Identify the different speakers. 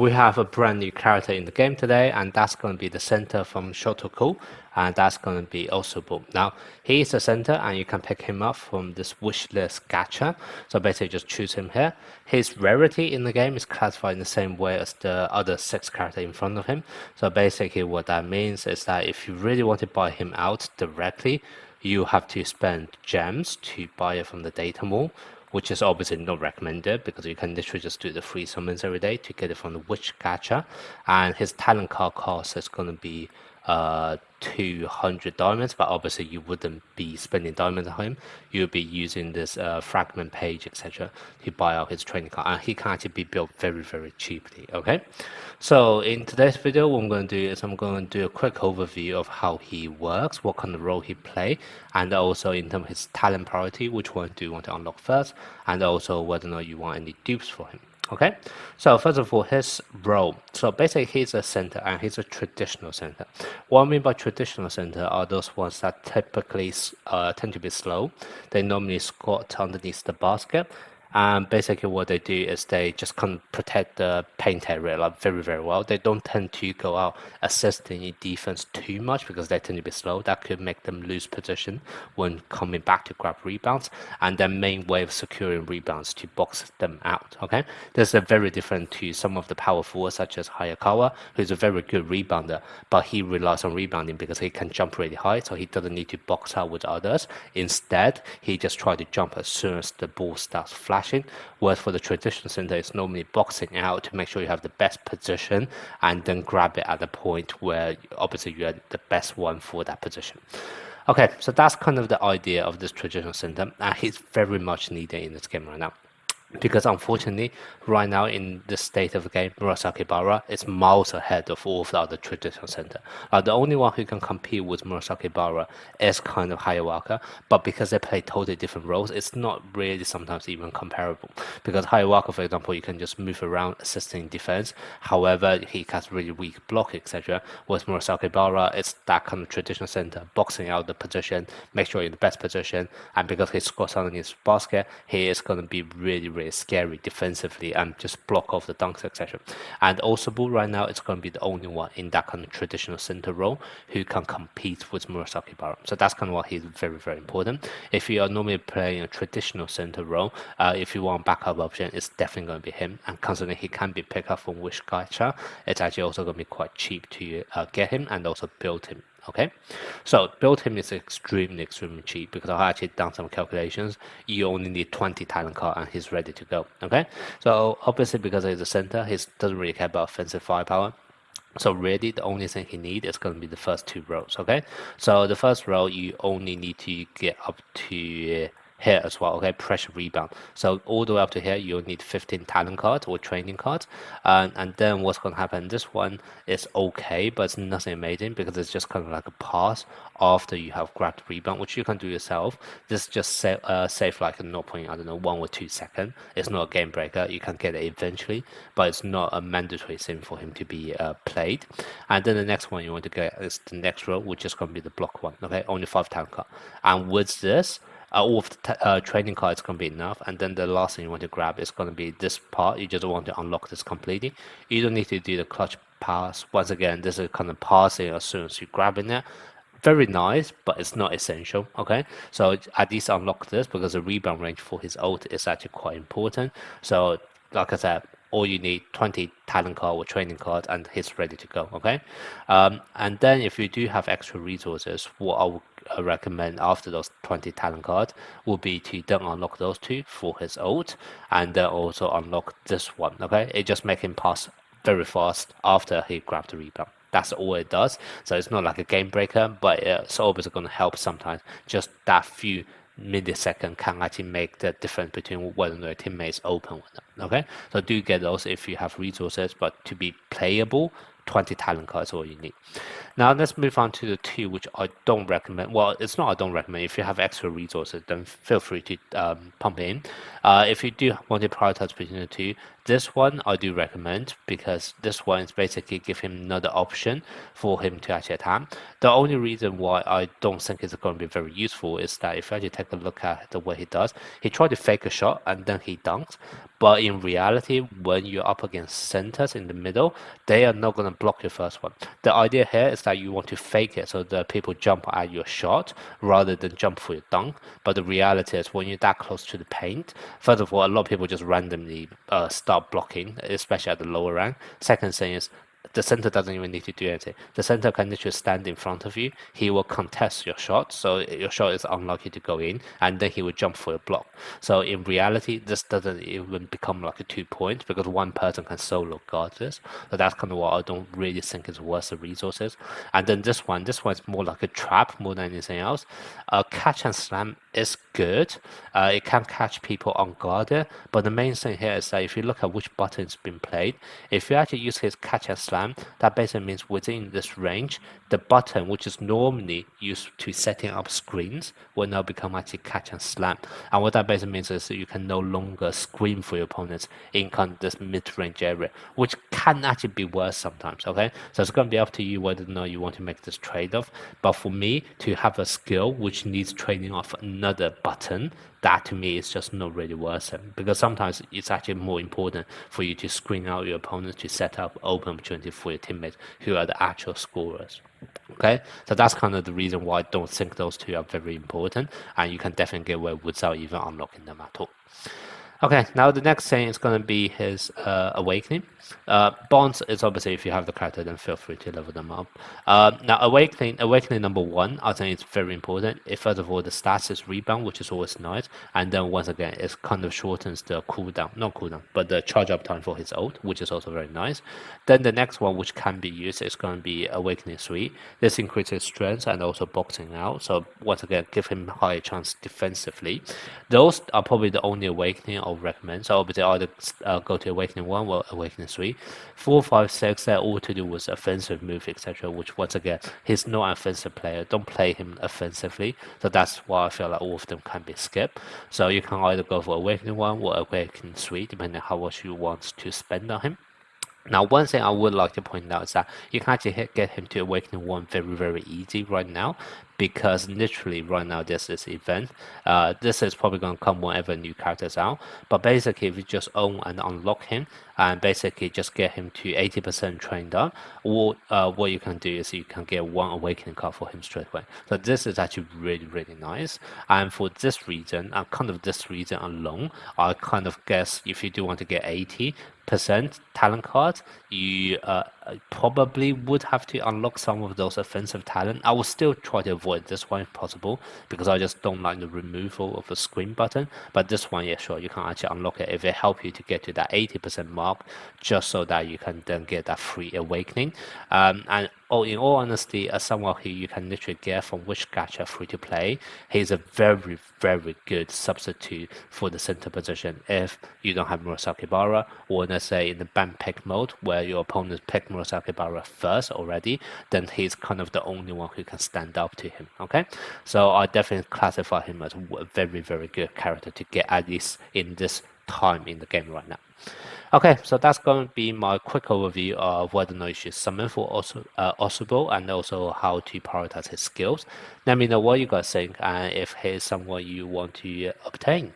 Speaker 1: we have a brand new character in the game today, and that's going to be the center from Shotoku, and that's going to be Otsubo. Now, he is a center, and you can pick him up from this wishlist gacha. So basically, just choose him here. His rarity in the game is classified in the same way as the other 6 characters in front of him. So basically, what that means is that if you really want to buy him out directly, you have to spend gems to buy it from the data mall, which is obviously not recommended because you can literally just do the free summons every day to get it from the witch gacha. And his talent card cost is going to be 200 diamonds, but obviously you wouldn't be spending diamonds on him. You'll be using this fragment page, etc., to buy out his training card, and he can actually be built very cheaply. Okay, so in today's video, what I'm going to do is I'm going to do a quick overview of how he works, what kind of role he play, and also in terms of his talent priority, which one do you want to unlock first, and also whether or not you want any dupes for him. Okay, so first of all, his role. So basically, he's a center, and he's a traditional center. What I mean by traditional center are those ones that typically tend to be slow. They normally squat underneath the basket. And basically what they do is they just kind of protect the paint area like very well. They don't tend to go out assisting in defense too much because they tend to be slow. That could make them lose position when coming back to grab rebounds, and their main way of securing rebounds to box them out. Okay, this is very different to some of the power forwards such as Hayakawa, who's a very good rebounder, but he relies on rebounding because he can jump really high, so he doesn't need to box out with others. Instead, he just tries to jump as soon as the ball starts flashing. Whereas for the traditional center, it's normally boxing out to make sure you have the best position and then grab it at the point where obviously you're the best one for that position. Okay, so that's kind of the idea of this traditional center, and he's very much needed in this game right now. Because unfortunately, right now in the state of the game, Murasaki Bara is miles ahead of all of the other traditional center. The only one who can compete with Murasaki Bara is kind of Hayawaka, but because they play totally different roles, it's not really sometimes even comparable. Because Hayawaka, for example, you can just move around assisting defense. However, he has really weak block, etc. With Murasaki Bara, it's that kind of traditional center, boxing out the position, make sure you're in the best position, and because he scores underneath his basket, he is going to be really scary defensively and just block off the dunks, etc. And Otsubo right now is going to be the only one in that kind of traditional center role who can compete with Murasaki Bara. So that's kind of why he's very important. If you are normally playing a traditional center role, if you want backup option, it's definitely going to be him. And considering he can be picked up from Wish Gacha, it's actually also going to be quite cheap to get him and also build him. Okay, so build him is extremely cheap because I actually done some calculations. You only need 20 talent card and he's ready to go. Okay, so obviously because he's a center, he doesn't really care about offensive firepower. So really the only thing he needs is going to be the first 2 rows. Okay, so the first row you only need to get up to here as well. Okay, pressure rebound. So all the way up to here you'll need 15 talent cards or training cards, and then what's going to happen, this one is okay, but it's nothing amazing because it's just kind of like a pass after you have grabbed rebound, which you can do yourself. This just save like a 0. I don't know, 1 or 2 seconds. It's not a game breaker, you can get it eventually, but it's not a mandatory thing for him to be played. And then the next one you want to get is the next row, which is going to be the block one. Okay, only 5 talent cards, and with this all of the training cards can be enough, and then the last thing you want to grab is going to be this part. You just want to unlock this completely. You don't need to do the clutch pass. Once again, this is kind of passing as soon as you grab in there. Very nice, but it's not essential. Okay, so at least unlock this because the rebound range for his ult is actually quite important. So like I said, all you need 20 talent card or training card and he's ready to go. Okay, and then if you do have extra resources, what I would recommend after those 20 talent cards would be to then unlock those 2 for his ult, and then also unlock this one. Okay, it just makes him pass very fast after he grabbed the rebound. That's all it does. So it's not like a game breaker, but it's always going to help sometimes. Just that few millisecond can actually make the difference between whether or not a teammate is open or not. Okay, so do get those if you have resources, but to be playable, 20 talent cards is all you need. Now let's move on to the 2 which I don't recommend. Well, it's not I don't recommend. If you have extra resources, then feel free to pump it in. If you do want to prioritize between the 2, this one I do recommend because this one is basically give him another option for him to actually attack. The only reason why I don't think it's going to be very useful is that if you actually take a look at the way he does, he tried to fake a shot and then he dunks, But in reality, when you're up against centers in the middle, they are not going to block your first one. The idea here is that you want to fake it so the people jump at your shot rather than jump for your dunk. But the reality is when you're that close to the paint, first of all, a lot of people just randomly start blocking, especially at the lower rank. Second thing is the center doesn't even need to do anything. The center can literally stand in front of you. He will contest your shot, so your shot is unlikely to go in, and then he will jump for a block. So in reality, this doesn't even become like a 2 point because one person can solo guard this. So that's kind of what I don't really think is worth the resources. And then this one is more like a trap more than anything else. Catch and slam is good. It can catch people unguarded, but the main thing here is that if you look at which button's been played, if you actually use his catch and slam, that basically means within this range, the button which is normally used to setting up screens will now become actually catch and slam. And what that basically means is that you can no longer screen for your opponents in kind of this mid-range area, which can actually be worse sometimes, okay? So it's going to be up to you whether or not you want to make this trade-off. But for me, to have a skill which needs trading off another button, that to me is just not really worth it, because sometimes it's actually more important for you to screen out your opponents to set up open opportunity for your teammates who are the actual scorers. Okay, so that's kind of the reason why I don't think those two are very important, and you can definitely get away without even unlocking them at all. Okay, now the next thing is going to be his Awakening. Bonds is obviously, if you have the character, then feel free to level them up. Now, Awakening number 1, I think it's very important. First of all, the stats is Rebound, which is always nice. And then once again, it kind of shortens the cooldown, not cooldown, but the charge up time for his ult, which is also very nice. Then the next one, which can be used, is going to be Awakening 3. This increases strength and also boxing out. So once again, give him higher chance defensively. Those are probably the only Awakening I'll recommend. So obviously either go to Awakening 1 or Awakening 3. 4, 5, 6, they're all to do with offensive move, etc. Which once again, he's not an offensive player. Don't play him offensively. So that's why I feel like all of them can be skipped. So you can either go for Awakening 1 or Awakening 3, depending on how much you want to spend on him. Now, one thing I would like to point out is that you can actually get him to Awakening 1 very, very easy right now, because literally right now there's this event. This is probably going to come whenever new characters out, but basically if you just own and unlock him and basically just get him to 80% trained up, or what you can do is you can get 1 Awakening card for him straight away. So this is actually really, really nice. And for this reason, kind of this reason alone, I kind of guess if you do want to get 80% talent cards, you probably would have to unlock some of those offensive talent. I will still try to avoid this one if possible, because I just don't like the removal of the screen button. But this one, yeah, sure, you can actually unlock it if it helps you to get to that 80% mark, just so that you can then get that free Awakening. And in all honesty, as someone who you can literally get from which gacha free to play, he's a very, very good substitute for the center position if you don't have Murasaki Bara, or let's say in the ban pick mode where your opponent pick Murasaki Bara first already, then he's kind of the only one who can stand up to him. Okay, so I definitely classify him as a very, very good character to get, at least in this time in the game right now. Okay, so that's going to be my quick overview of whether or not you should summon for Otsubo, and also how to prioritize his skills. Let me know what you guys think and if he's someone you want to obtain.